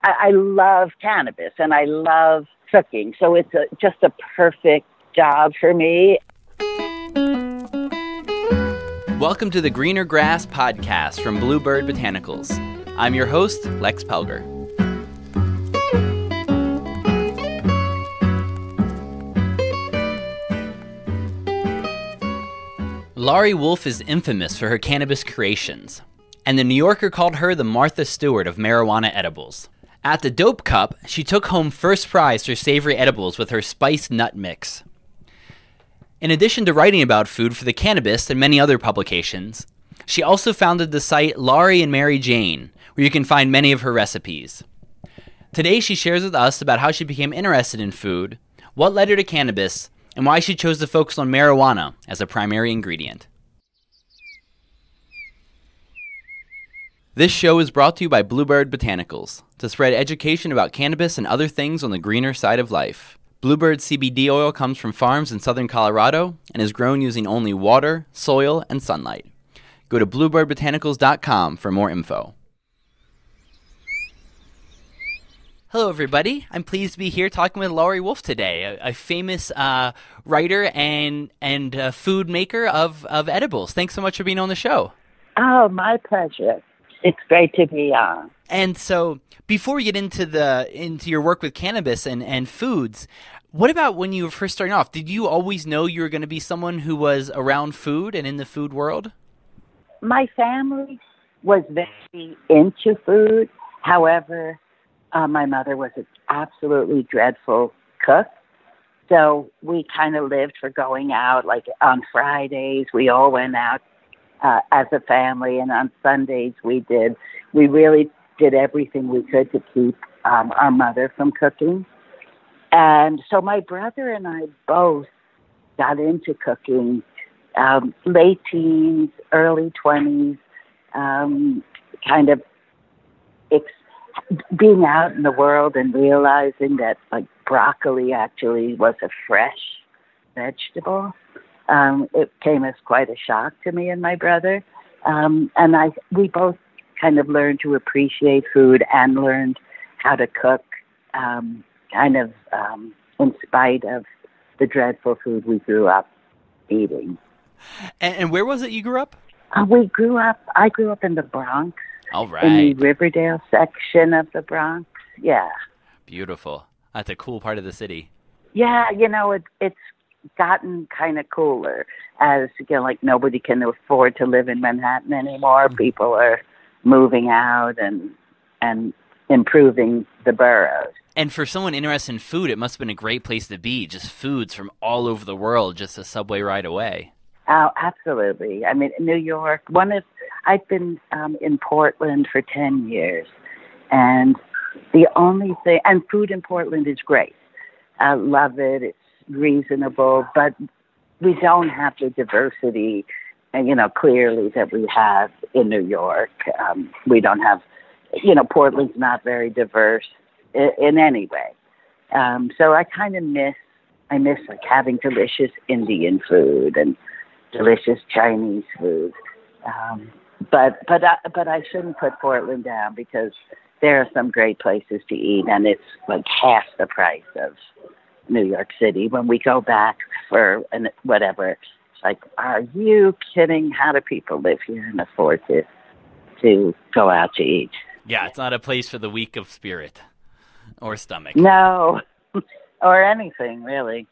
I love cannabis and I love cooking. So it's just a perfect job for me. Welcome to the Greener Grass podcast from BlueBird Botanicals. I'm your host, Lex Pelger. Laurie Wolf is infamous for her cannabis creations, and the New Yorker called her the Martha Stewart of marijuana edibles. At the Dope Cup, she took home first prize for savory edibles with her spiced nut mix. In addition to writing about food for the Cannabis and many other publications, she also founded the site Laurie and Mary Jane, where you can find many of her recipes. Today she shares with us about how she became interested in food, what led her to cannabis, and why she chose to focus on marijuana as a primary ingredient. This show is brought to you by BlueBird Botanicals, to spread education about cannabis and other things on the greener side of life. BlueBird CBD oil comes from farms in southern Colorado and is grown using only water, soil, and sunlight. Go to bluebirdbotanicals.com for more info. Hello, everybody. I'm pleased to be here talking with Laurie Wolf today, a famous writer and food maker of edibles. Thanks so much for being on the show. Oh, my pleasure. It's great to be on. And so, before we get into your work with cannabis and foods, what about when you were first starting off? Did you always know you were going to be someone who was around food and in the food world? My family was very into food. However, my mother was an absolutely dreadful cook. So we kind of lived for going out. Like on Fridays, we all went out as a family. And on Sundays, we really did everything we could to keep our mother from cooking. And so my brother and I both got into cooking late teens, early 20s, kind of being out in the world and realizing that like broccoli actually was a fresh vegetable. It came as quite a shock to me and my brother. We both kind of learned to appreciate food and learned how to cook, in spite of the dreadful food we grew up eating. And where was it you grew up? I grew up in the Bronx. All right. In the Riverdale section of the Bronx. Yeah. Beautiful. That's a cool part of the city. Yeah, it's gotten kind of cooler as, like nobody can afford to live in Manhattan anymore. People are moving out and improving the boroughs. And for someone interested in food, it must have been a great place to be. Just foods from all over the world, just a subway ride away. Oh, absolutely. I mean, New York, I've been in Portland for 10 years. And the only thing, and food in Portland is great. I love it. It's reasonable, but we don't have the diversity, clearly that we have in New York. We don't have, Portland's not very diverse in any way. So I kind of miss like having delicious Indian food and delicious Chinese food. But I shouldn't put Portland down because there are some great places to eat, and it's like half the price of New York City. When we go back for whatever, it's like, are you kidding? How do people live here and afford to go out to eat? Yeah, it's not a place for the weak of spirit or stomach. No, or anything, really.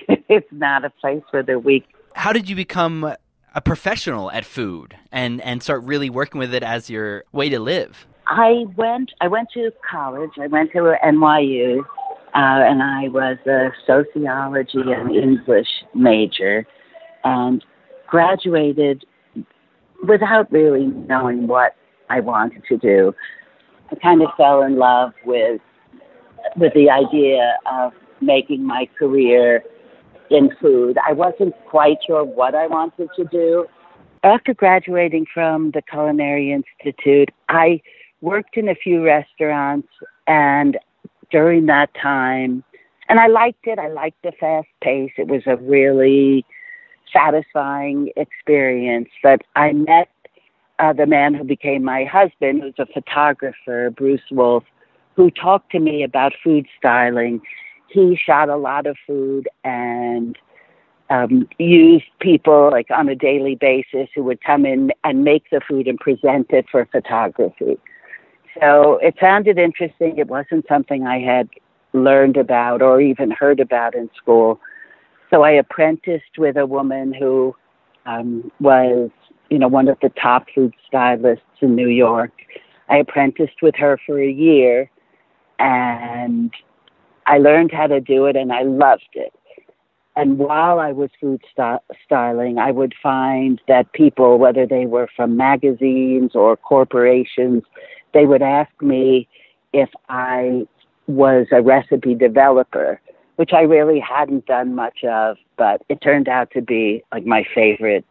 It's not a place for the weak. How did you become a professional at food and start really working with it as your way to live? I went to college. I went to NYU, and I was a sociology and English major, and graduated without really knowing what I wanted to do. I kind of fell in love with the idea of making my career in food. I wasn't quite sure what I wanted to do. After graduating from the Culinary Institute, I worked in a few restaurants, and during that time, and I liked it. I liked the fast pace. It was a really satisfying experience. But I met the man who became my husband, who's a photographer, Bruce Wolf, who talked to me about food styling. He shot a lot of food and used people like on a daily basis who would come in and make the food and present it for photography. So it sounded interesting. It wasn't something I had learned about or even heard about in school. So I apprenticed with a woman who was, one of the top food stylists in New York. I apprenticed with her for a year, and I learned how to do it, and I loved it. And while I was food styling, I would find that people, whether they were from magazines or corporations, they would ask me if I was a recipe developer, which I really hadn't done much of, but it turned out to be like my favorite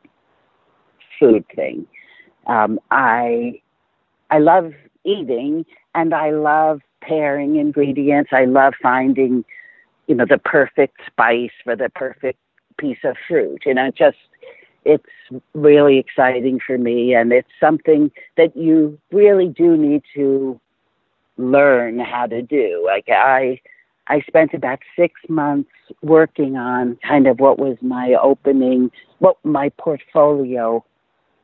food thing. I love eating, and I love pairing ingredients. I love finding, the perfect spice for the perfect piece of fruit. It's really exciting for me, and it's something that you really do need to learn how to do. Like I spent about 6 months working on kind of what my portfolio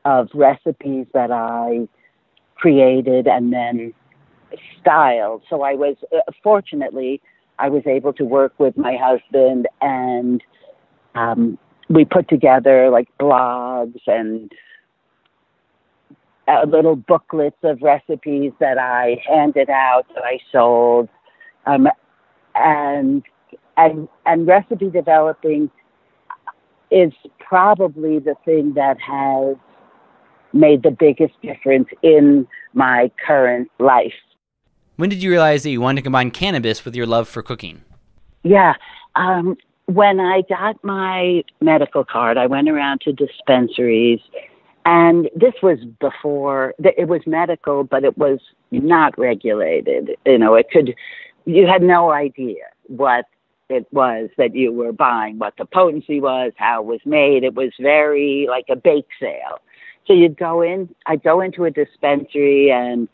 of recipes that I created and then styled. So I was, fortunately, I was able to work with my husband, and we put together like blogs and little booklets of recipes that I handed out, that I sold. And recipe developing is probably the thing that has made the biggest difference in my current life. When did you realize that you wanted to combine cannabis with your love for cooking? Yeah. When I got my medical card, I went around to dispensaries, and this was before it was medical, but it was not regulated. You had no idea what it was that you were buying, what the potency was, how it was made. It was very like a bake sale. So I'd go into a dispensary, and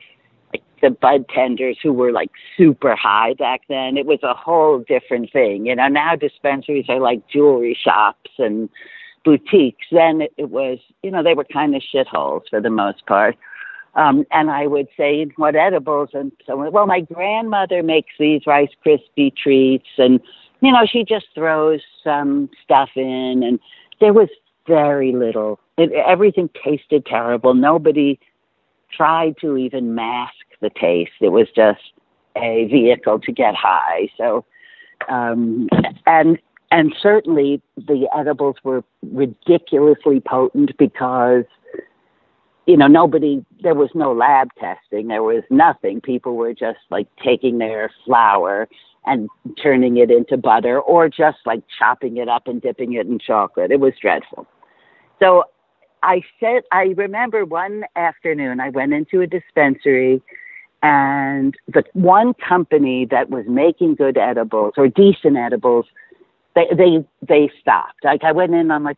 the bud tenders, who were like super high back then, it was a whole different thing. Now dispensaries are like jewelry shops and boutiques. Then it was, they were kind of shitholes for the most part. And I would say, what edibles? And so, well, my grandmother makes these Rice Krispie treats, and, she just throws some stuff in, and there was very little. Everything tasted terrible. Nobody tried to even mask the taste. It was just a vehicle to get high. So, and certainly the edibles were ridiculously potent because, there was no lab testing. There was nothing. People were just like taking their flour and turning it into butter, or just like chopping it up and dipping it in chocolate. It was dreadful. So I remember one afternoon I went into a dispensary, and the one company that was making good edibles or decent edibles, they stopped. Like I went in, I'm like,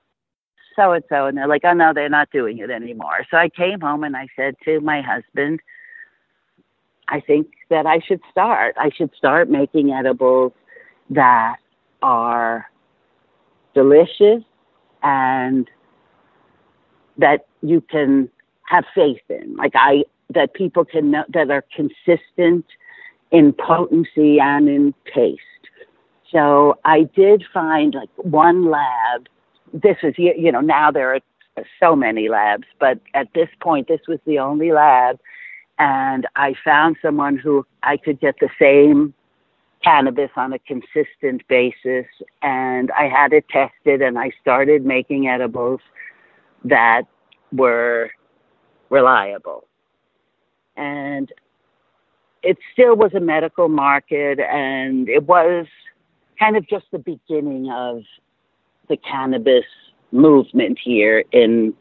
so-and-so, and they're like, oh no, they're not doing it anymore. So I came home and I said to my husband, I think that I should start making edibles that are delicious and that you can have faith in, that people can know, that are consistent in potency and in taste. So I did find like one lab. This is, now there are so many labs, but at this point, this was the only lab. And I found someone who I could get the same cannabis on a consistent basis. And I had it tested, and I started making edibles that were reliable. And it still was a medical market, and it was kind of just the beginning of the cannabis movement here in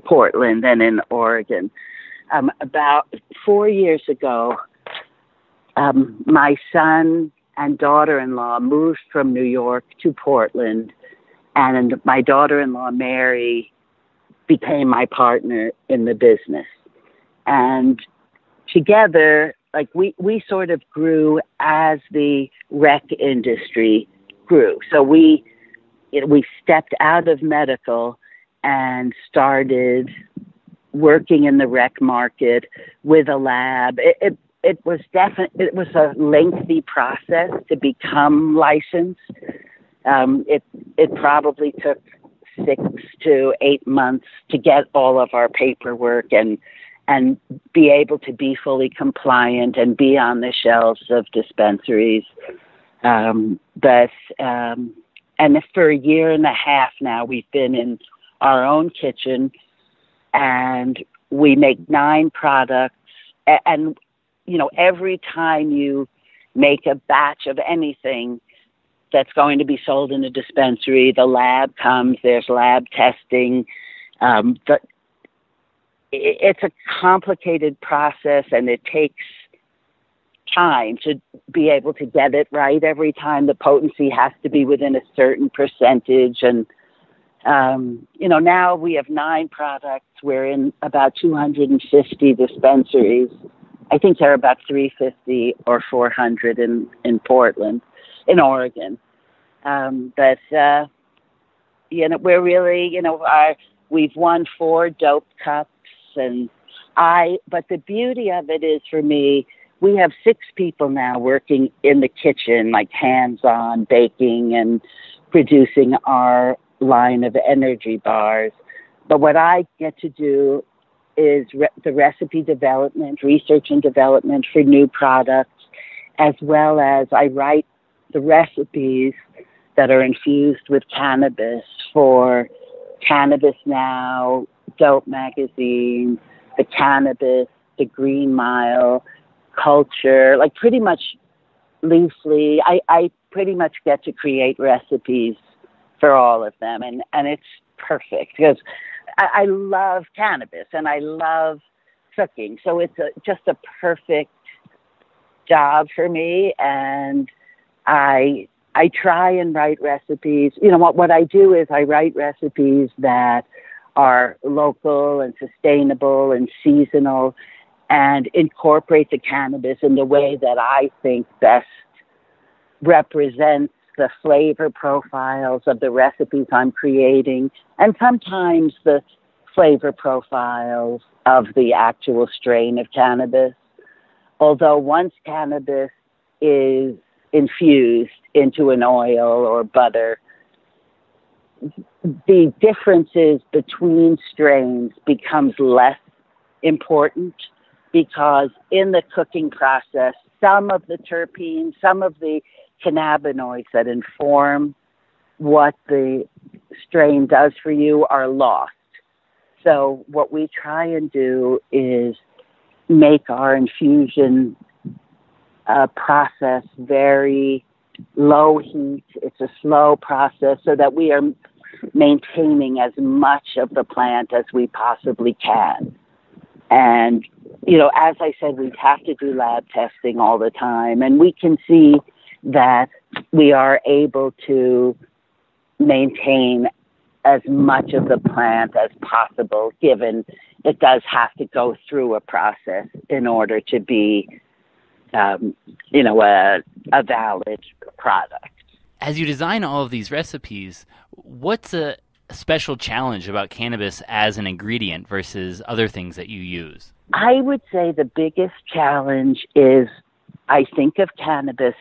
Portland and in Oregon. About 4 years ago, my son and daughter-in-law moved from New York to Portland, and my daughter-in-law, Mary, became my partner in the business. And together, like we sort of grew as the rec industry grew. So we stepped out of medical and started working in the rec market with a lab. It was a lengthy process to become licensed. It probably took 6 to 8 months to get all of our paperwork and be able to be fully compliant and be on the shelves of dispensaries. And for a year and a half now, we've been in our own kitchen, and we make 9 products. And, you know, every time you make a batch of anything that's going to be sold in a dispensary, the lab comes, there's lab testing. But it's a complicated process, and it takes time to be able to get it right every time. The potency has to be within a certain percentage. And, you know, now we have 9 products. We're in about 250 dispensaries. I think there are about 350 or 400 in Portland, in Oregon. But, you know, we're really, you know, we've won 4 dope cups, but the beauty of it is, for me, we have 6 people now working in the kitchen, like hands-on baking and producing our line of energy bars. But what I get to do is the recipe development, research and development for new products, as well as I write the recipes that are infused with cannabis for Cannabis Now, Dope Magazine, the Cannabis, the Green Mile, Culture, like pretty much loosely. I pretty much get to create recipes for all of them. And it's perfect because I love cannabis and I love cooking. So it's just a perfect job for me. And I try and write recipes. You know, what I do is I write recipes that are local and sustainable and seasonal and incorporate the cannabis in the way that I think best represents the flavor profiles of the recipes I'm creating, and sometimes the flavor profiles of the actual strain of cannabis. Although once cannabis is infused into an oil or butter, the differences between strains becomes less important, because in the cooking process, some of the terpenes, some of the cannabinoids that inform what the strain does for you are lost. So what we try and do is make our infusion process very low heat. It's a slow process so that we are maintaining as much of the plant as we possibly can. And, you know, as I said, we have to do lab testing all the time, and we can see that we are able to maintain as much of the plant as possible, given it does have to go through a process in order to be, you know, a valid product. As you design all of these recipes, what's a special challenge about cannabis as an ingredient versus other things that you use? I would say the biggest challenge is I think of cannabis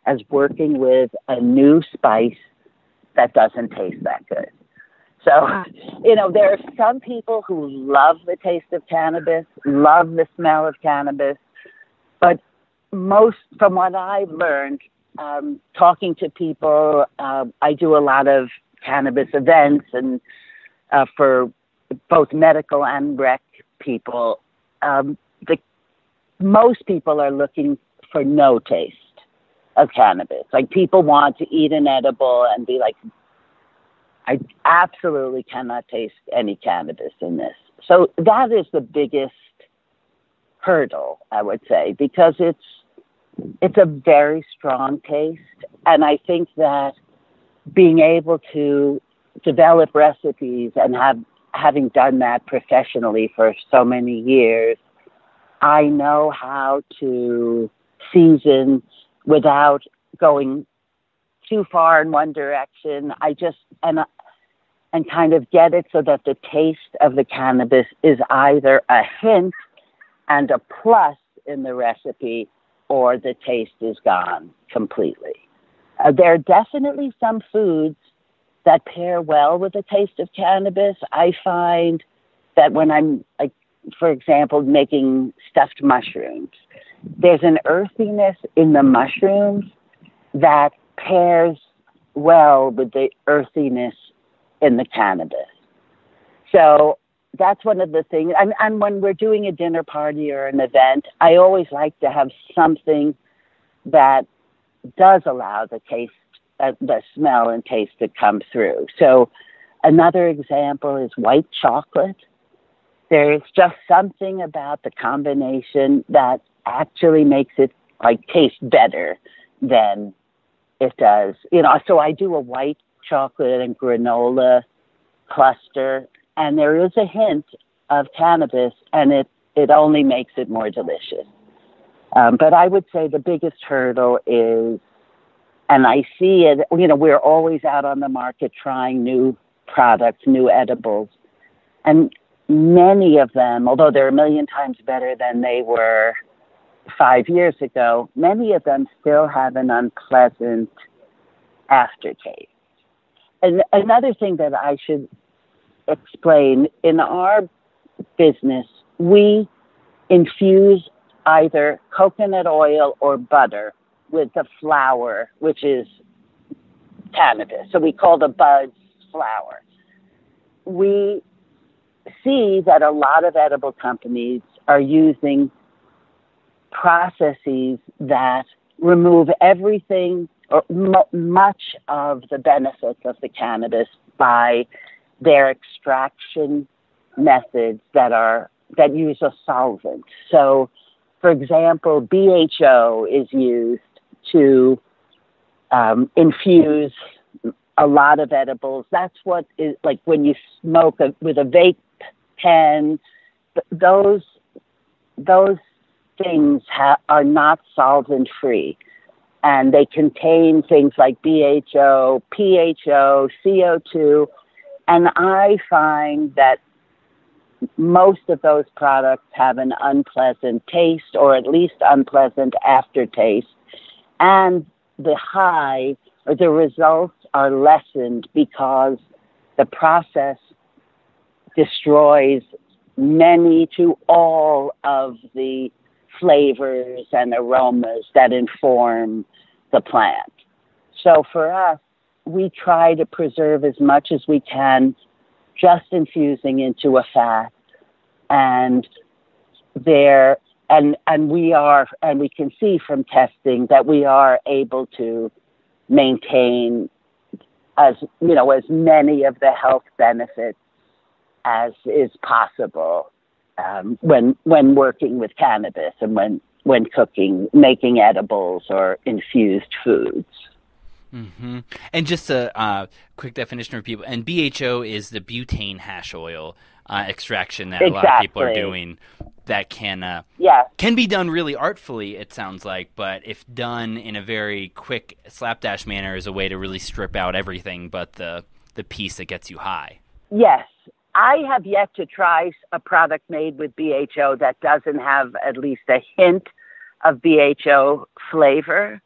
as working with a new spice that doesn't taste that good. So, you know, there are some people who love the taste of cannabis, love the smell of cannabis, but most, from what I've learned, talking to people, I do a lot of cannabis events and for both medical and rec people, most people are looking for no taste of cannabis. Like, people want to eat an edible and be like, I absolutely cannot taste any cannabis in this. So that is the biggest hurdle, I would say, because it's a very strong taste. And I think that being able to develop recipes and having done that professionally for so many years, I know how to season without going too far in one direction. I just and kind of get it so that the taste of the cannabis is either a hint and a plus in the recipe, or the taste is gone completely. There are definitely some foods that pair well with the taste of cannabis. I find that when I'm, like, for example, making stuffed mushrooms, there's an earthiness in the mushrooms that pairs well with the earthiness in the cannabis. So that's one of the things. And when we're doing a dinner party or an event, I always like to have something that does allow the taste, the smell and taste to come through. So another example is white chocolate. There's just something about the combination that actually makes it like taste better than it does. You know, so I do a white chocolate and granola cluster, and there is a hint of cannabis, and it only makes it more delicious. But I would say the biggest hurdle is, and I see it, you know, we're always out on the market trying new products, new edibles, and many of them, although they're a million times better than they were 5 years ago, many of them still have an unpleasant aftertaste. And another thing that I should explain, in our business, we infuse either coconut oil or butter with the flower, which is cannabis. So we call the buds flower. We see that a lot of edible companies are using processes that remove everything or much of the benefits of the cannabis by their extraction methods that use a solvent. So, for example, BHO is used to infuse a lot of edibles. That's what is like when you smoke with a vape pen. Those things are not solvent free, and they contain things like BHO, PHO, CO2, and I find that most of those products have an unpleasant taste, or at least unpleasant aftertaste, and the high or the results are lessened because the process destroys many to all of the flavors and aromas that inform the plant. So for us, we try to preserve as much as we can, just infusing into a fat, and we can see from testing that we are able to maintain as many of the health benefits as is possible when working with cannabis and when cooking, making edibles or infused foods. Mm-hmm. And just a quick definition for people, and BHO is the butane hash oil extraction that a lot of people are doing that can be done really artfully, it sounds like, but if done in a very quick slapdash manner is a way to really strip out everything but the piece that gets you high. Yes. I have yet to try a product made with BHO that doesn't have at least a hint of BHO flavor,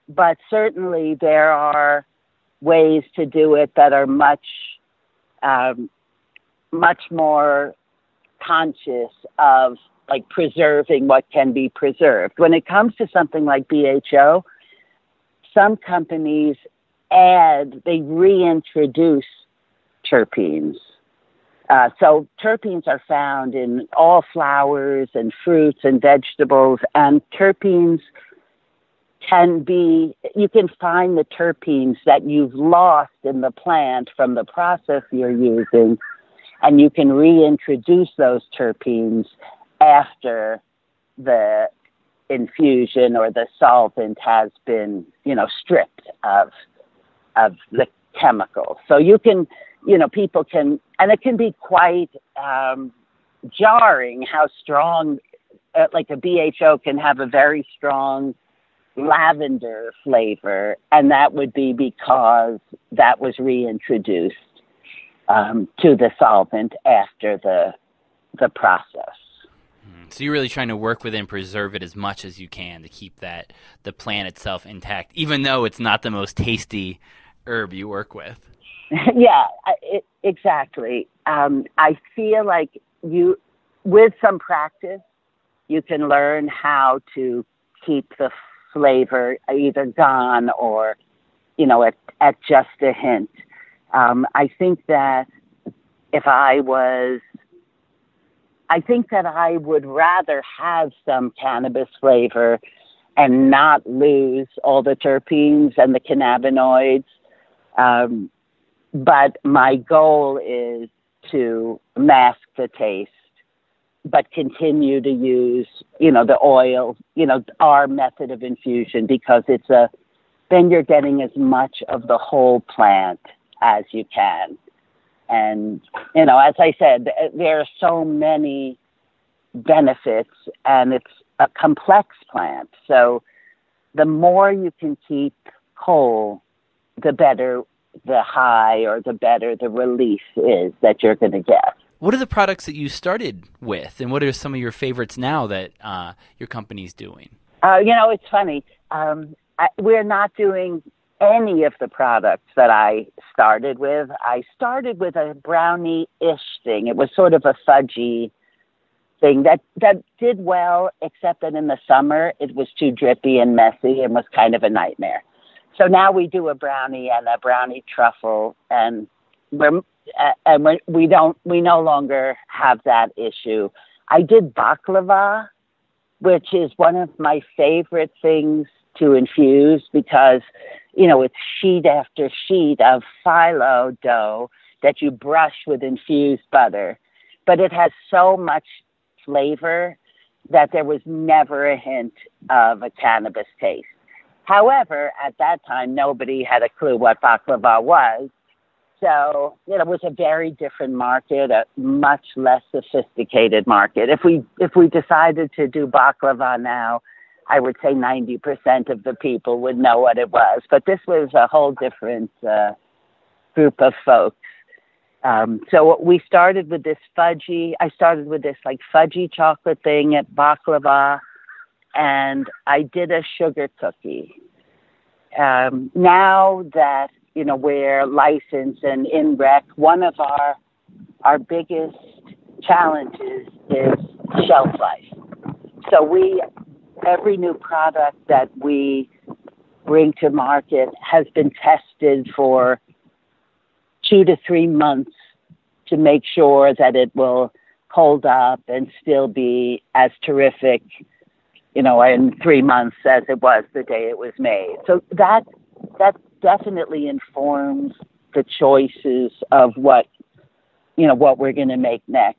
but certainly there are ways to do it that are much more conscious of like preserving what can be preserved. When it comes to something like BHO, some companies they reintroduce terpenes. So terpenes are found in all flowers and fruits and vegetables, and terpenes you can find the terpenes that you've lost in the plant from the process you're using, and you can reintroduce those terpenes after the infusion or the solvent has been, stripped of the chemicals. So you can, people can, and it can be quite jarring how strong like a BHO can have a very strong lavender flavor, and that would be because that was reintroduced to the solvent after the process. So you're really trying to work with it and preserve it as much as you can to keep the plant itself intact, even though it's not the most tasty herb you work with. Yeah, exactly. I feel like with some practice, you can learn how to keep the flavor either gone or, at just a hint. I think that I would rather have some cannabis flavor and not lose all the terpenes and the cannabinoids. But my goal is to mask the taste, but continue to use, the oil, our method of infusion, because then you're getting as much of the whole plant as you can. And, as I said, there are so many benefits, and it's a complex plant. So the more you can keep whole, the better the high or the better the relief is that you're going to get. What are the products that you started with, and what are some of your favorites now that your company's doing? It's funny. We're not doing any of the products that I started with. I started with a brownie-ish thing. It was sort of a fudgy thing that did well, except that in the summer it was too drippy and messy and was kind of a nightmare. So now we do a brownie and a brownie truffle, and we no longer have that issue. I did baklava, which is one of my favorite things to infuse because, it's sheet after sheet of phyllo dough that you brush with infused butter. But it has so much flavor that there was never a hint of a cannabis taste. However, at that time, nobody had a clue what baklava was. So, it was a very different market, a much less sophisticated market. If we decided to do baklava now, I would say 90% of the people would know what it was. But this was a whole different group of folks. So we started with this fudgy chocolate thing at baklava, and I did a sugar cookie. Now that, we're licensed and in rec, one of our biggest challenges is shelf life. So every new product that we bring to market has been tested for 2 to 3 months to make sure that it will hold up and still be as terrific, in 3 months as it was the day it was made. So that definitely informs the choices of what we're going to make next.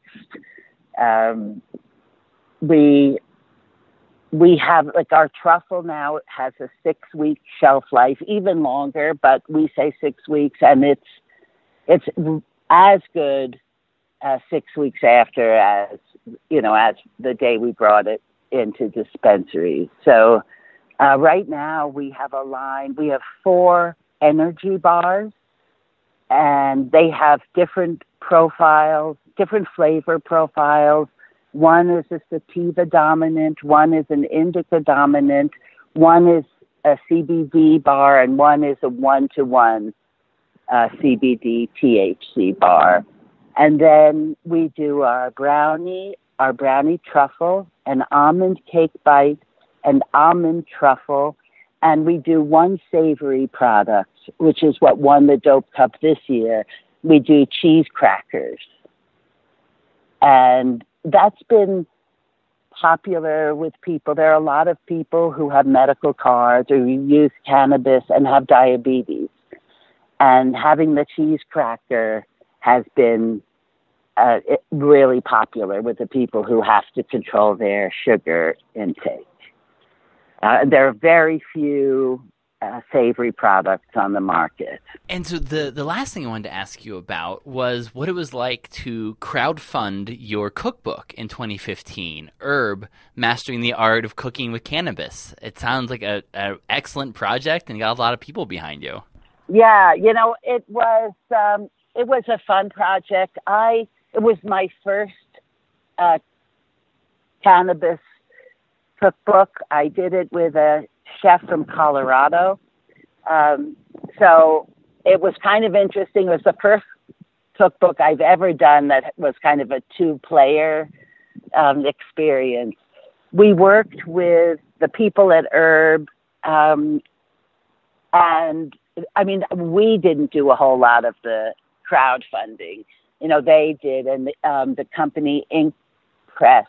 We have, our truffle now has a 6-week shelf life, even longer, but we say 6 weeks, and it's as good 6 weeks after as the day we brought it into dispensaries. So right now we have a line. We have 4 energy bars, and they have different profiles, different flavor profiles. One is a sativa dominant, one is an indica dominant, one is a CBD bar, and one is a 1-to-1 CBD THC bar. And then we do our brownie truffle, an almond cake bite, an almond truffle, and we do one savory product, which is what won the Dope Cup this year. We do cheese crackers. And that's been popular with people. There are a lot of people who have medical cards or use cannabis and have diabetes. And having the cheese cracker has been really popular with the people who have to control their sugar intake. There are very few savory products on the market. And so the last thing I wanted to ask you about was what it was like to crowdfund your cookbook in 2015, Herb, Mastering the Art of Cooking with Cannabis. It sounds like an excellent project and got a lot of people behind you. Yeah, it was a fun project. It was my first cannabis cookbook. I did it with a chef from Colorado. So it was kind of interesting. It was the first cookbook I've ever done that was kind of a two-player experience. We worked with the people at Herb, and I mean, we didn't do a whole lot of the crowdfunding. They did, and the company Ink Press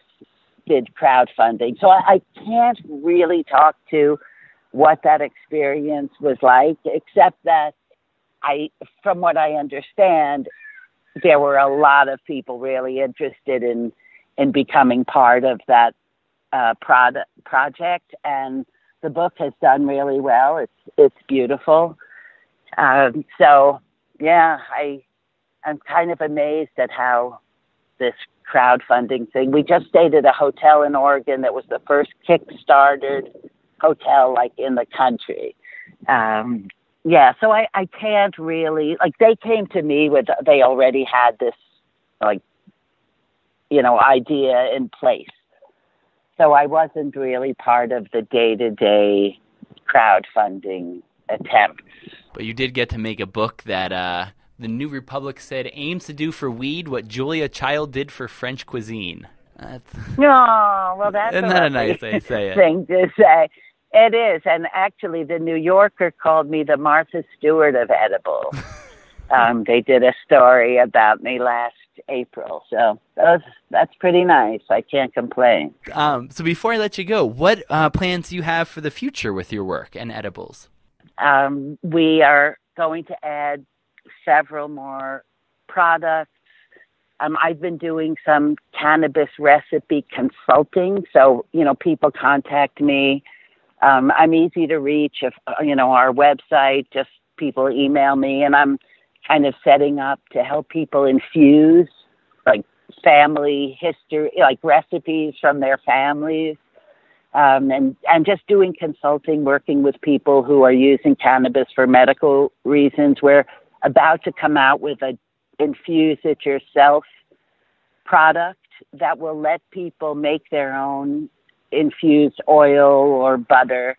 did crowdfunding. So I can't really talk to what that experience was like, except that from what I understand, there were a lot of people really interested in becoming part of that project, and the book has done really well. It's beautiful. So yeah, I'm kind of amazed at how this crowdfunding thing. We just stayed at a hotel in Oregon that was the first kick-started hotel in the country. So I can't really, they came to me they already had this idea in place. So I wasn't really part of the day-to-day crowdfunding attempts. But you did get to make a book that the New Republic said aims to do for weed what Julia Child did for French cuisine. No, well, that's isn't that a nice way to say it? Thing to say. It is, and actually, the New Yorker called me the Martha Stewart of edibles. They did a story about me last April, so that's pretty nice. I can't complain. So before I let you go, what plans do you have for the future with your work and edibles? We are going to add several more products. I've been doing some cannabis recipe consulting, so people contact me. I'm easy to reach. If our website, just people email me, and I'm kind of setting up to help people infuse family history, recipes from their families, and just doing consulting, working with people who are using cannabis for medical reasons. We're about to come out with a infuse it yourself product that will let people make their own infused oil or butter,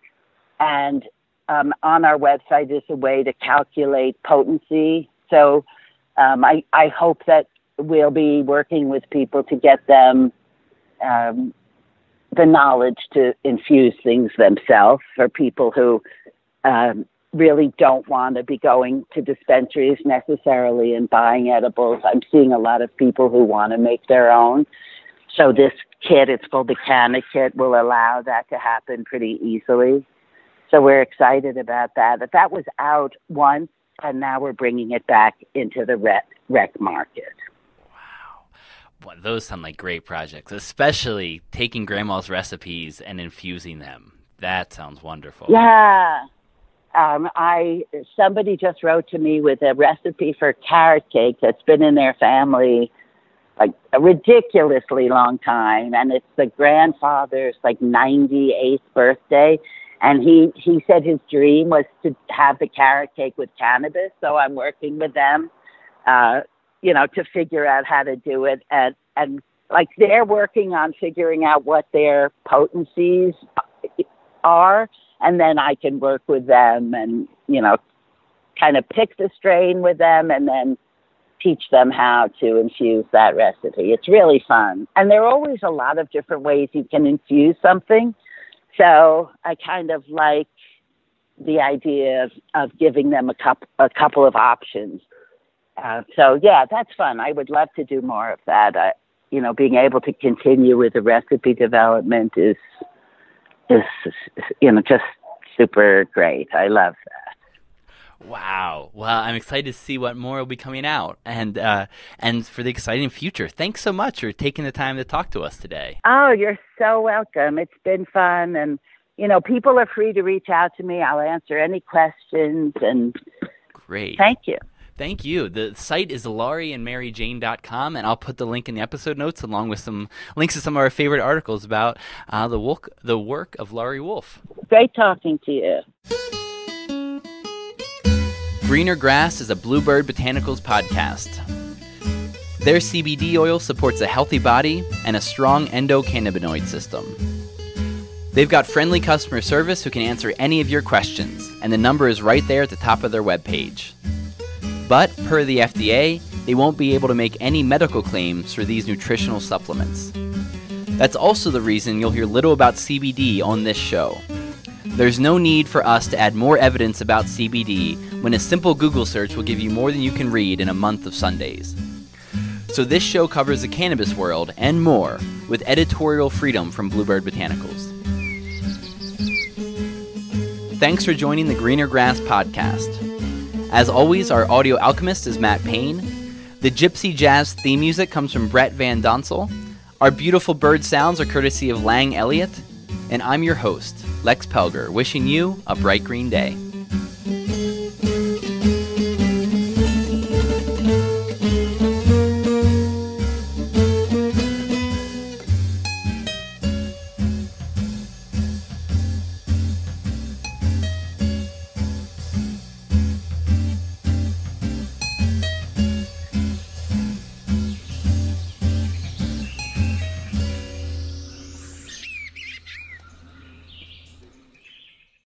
and on our website is a way to calculate potency. So I hope that we'll be working with people to get them the knowledge to infuse things themselves, for people who really don't want to be going to dispensaries necessarily and buying edibles. I'm seeing a lot of people who want to make their own. So this kit, it's called the Canna Kit, will allow that to happen pretty easily. So we're excited about that. But that was out once, and now we're bringing it back into the rec market. Wow. Well, those sound like great projects, especially taking grandma's recipes and infusing them. That sounds wonderful. Yeah. Somebody just wrote to me with a recipe for carrot cake that's been in their family a ridiculously long time, and it's the grandfather's 98th birthday, and he said his dream was to have the carrot cake with cannabis. So I'm working with them, to figure out how to do it, and they're working on figuring out what their potencies are, and then I can work with them and kind of pick the strain with them, and then teach them how to infuse that recipe. It's really fun. And there are always a lot of different ways you can infuse something. So I kind of like the idea of giving them a couple of options. So yeah, that's fun. I would love to do more of that. Being able to continue with the recipe development is just super great. I love that. Wow. Well, I'm excited to see what more will be coming out, and for the exciting future. Thanks so much for taking the time to talk to us today. Oh, you're so welcome. It's been fun, and people are free to reach out to me. I'll answer any questions. And great. Thank you. Thank you. The site is laurieandmaryjane.com, and I'll put the link in the episode notes along with some links to some of our favorite articles about the work of Laurie Wolf. Great talking to you. Greener Grass is a BlueBird Botanicals podcast. Their CBD oil supports a healthy body and a strong endocannabinoid system. They've got friendly customer service who can answer any of your questions, and the number is right there at the top of their webpage. But, per the FDA, they won't be able to make any medical claims for these nutritional supplements. That's also the reason you'll hear little about CBD on this show. There's no need for us to add more evidence about CBD when a simple Google search will give you more than you can read in a month of Sundays. So this show covers the cannabis world and more with editorial freedom from BlueBird Botanicals. Thanks for joining the Greener Grass podcast. As always, our audio alchemist is Matt Payne. The Gypsy Jazz theme music comes from Brett Van Donsel. Our beautiful bird sounds are courtesy of Lang Elliott. And I'm your host, Lex Pelger, wishing you a bright green day.